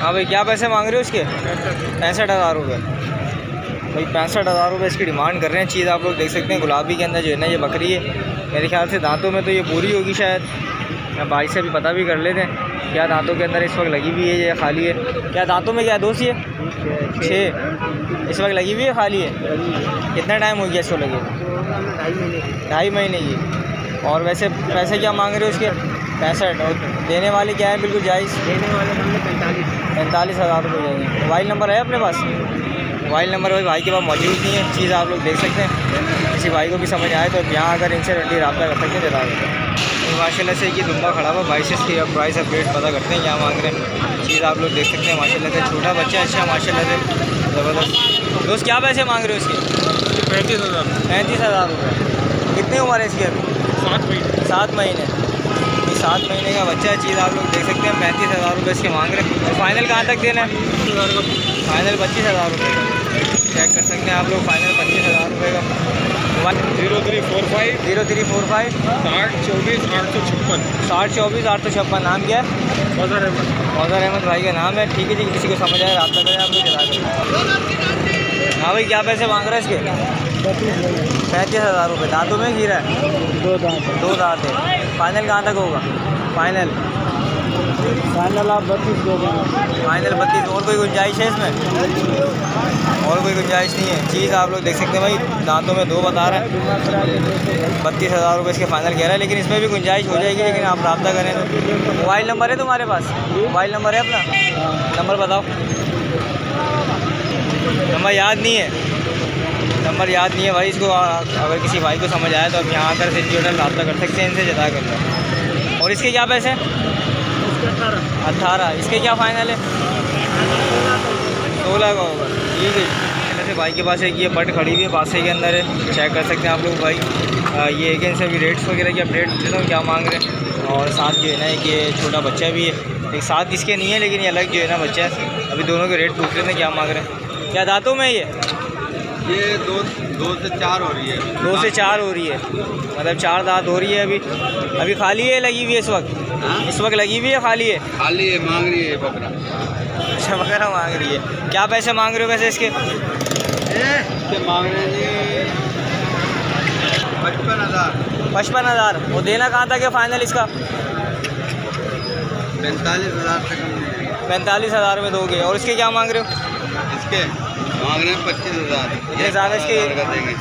हाँ भाई, क्या पैसे मांग रहे हो इसके? 65,000 रुपये भाई, 65,000 रुपये इसकी डिमांड कर रहे हैं। चीज़ आप लोग देख सकते हैं, गुलाबी के अंदर जो है ना ये बकरी है। मेरे ख्याल से दांतों में तो ये पूरी होगी शायद। मैं भाई से भी पता भी कर लेते हैं क्या दांतों के अंदर इस वक्त लगी हुई है या खाली है। क्या दांतों में क्या दोस्त ये 6 इस वक्त लगी हुई है, खाली है? कितना टाइम हो गया इसको लगे? 2.5 महीने की। और वैसे पैसे क्या मांग रहे हो इसके? 65। और देने वाले क्या है? बिल्कुल जायज़। देने वाले हमने 45,000 रुपये जाएंगे। मोबाइल नंबर है अपने पास? मोबाइल नंबर भाई के पास मौजूद नहीं है। चीज़ आप लोग देख सकते हैं, किसी भाई को भी समझ आए तो यहाँ अगर इनसे रबता कर सकते हैं जरा। तो माशाल्लाह से ये दुम्बा खड़ा हुआ भाई से इसकी प्राइस अपडेट पता करते हैं क्या मांग रहे हैं। चीज़ आप लोग देख सकते हैं माशाल्लाह से, छोटा बच्चा अच्छा माशाल्लाह से ज़बरदस्त। दोस्त क्या पैसे मांग रहे हो इसके? 35,000। 35,000 रुपये। कितनी उम्र है इसकी अभी? 7 महीने। 7 महीने। 7 महीने का बच्चा है। चीज़ आप लोग देख सकते हैं, 35,000 रुपये इसके मांग रहे हैं। तो फाइनल कहाँ तक देना है? फाइनल 25,000 रुपये का। चेक कर सकते हैं आप लोग, फाइनल 25,000 रुपये का। 0345 0345 6024 856। 6024 856। नाम क्या है? मज़हर अहमद। मज़हर अहमद भाई का नाम है। ठीक है जी, किसी को समझ आए रब्ता करें आप लोग जरा। हाँ भाई, क्या पैसे मांग रहे हैं इसके? 35,000 रुपये। दांतों में खीरा है? 2 दांत है। फाइनल कहाँ तक होगा? फाइनल आप 32 दे देंगे। फाइनल 32। और कोई गुंजाइश है इसमें? और कोई गुंजाइश नहीं है। चीज़ आप लोग देख सकते हैं भाई, दांतों में 2 बता रहा है। 32,000 रुपये इसके फाइनल कह रहा है, लेकिन इसमें भी गुंजाइश हो जाएगी, लेकिन आप रब्ता करें तो। मोबाइल नंबर है तुम्हारे पास? मोबाइल नंबर है अपना? नंबर बताओ। नंबर याद नहीं है? नंबर याद नहीं है भाई इसको। अगर किसी भाई को समझ आया तो आप यहाँ आकर से रब्ता कर सकते हैं, इनसे जता कर लो। और इसके क्या पैसे? 18। इसके क्या फ़ाइनल है? 16 का होगा। ठीक है। ऐसे भाई के पास एक ये बट खड़ी हुई है, बासे के अंदर है। चेक कर सकते हैं आप लोग भाई। ये एक इनसे भी रेट्स वगैरह की अपडेट देता हूँ क्या मांग रहे हैं। और साथ जो है ना एक ये छोटा बच्चा भी है। एक साथ इसके नहीं है, लेकिन ये अलग जो है ना बच्चा है। अभी दोनों के रेट पूछ रहे थे क्या मांग रहे हैं। क्या दांतों में ये 2 से 4 हो रही है। 2 से 4 हो रही है, मतलब 4 दांत हो रही है। अभी खाली है, लगी हुई है इस वक्त? इस वक्त लगी हुई है, खाली है? खाली है, मांग रही है बकरा। अच्छा, बकरा मांग रही है। क्या पैसे मांग रहे हो वैसे इसके? मांग रहे हैं जी 55,000। 55,000। वो देना कहाँ तक है फाइनल इसका? 45,000 तक हम देंगे। 45,000 में दोगे। और इसके क्या मांग रहे हो? इसके मांग रहे हैं 25,000। इतने ज़्यादा इसके? का देंगे।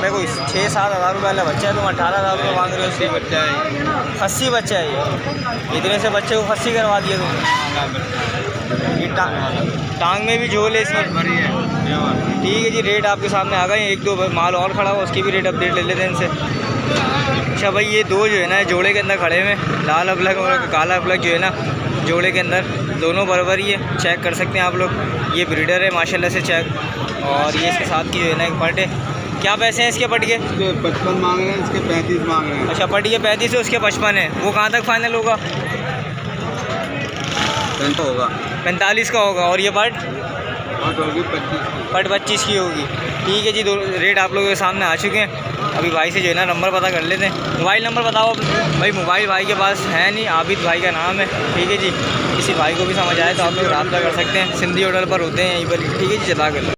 मेरे को 6-7 हज़ार रुपये वाला बच्चा है, तुम 18,000 रुपये मांग रहे हो? इसके बच्चा है, खस्सी बच्चा है ये। इतने से बच्चे को खस्सी करवा दिया तुमने? ये टांग में भी झोल है इसकी? भरी है। ठीक है जी, रेट आपके सामने आ गए। 1-2 माल और खड़ा हुआ, उसकी भी रेट अपडेट ले लेते हैं इनसे। अच्छा भाई, ये 2 जो है ना जोड़े के अंदर खड़े हुए, लाल अबलग और काला अबलग जो है ना जोड़े के अंदर, दोनों बराबर ही है। चेक कर सकते हैं आप लोग। ये ब्रीडर है माशाल्लाह से चेक। और ये इसके साथ की जो है ना एक पट है। क्या पैसे हैं इसके पट के? 55 मांग रहे हैं, इसके 35 मांग रहे हैं। अच्छा, पट के 35 है, उसके 55 है। वो कहाँ तक फाइनल होगा? तो होगा 45 का होगा। और ये पट? होगी 25। पट 25 की होगी। ठीक है जी, 2 रेट आप लोगों के सामने आ चुके हैं। अभी भाई से जो है ना नंबर पता कर लेते हैं। मोबाइल नंबर बताओ भाई। मोबाइल भाई के पास है नहीं, आबिद भाई का नाम है। ठीक है जी, किसी भाई को भी समझ आए तो आप लोग रब्ता कर सकते हैं। सिंधी होटल पर होते हैं यहीं पर। ठीक है जी, जता कर लो।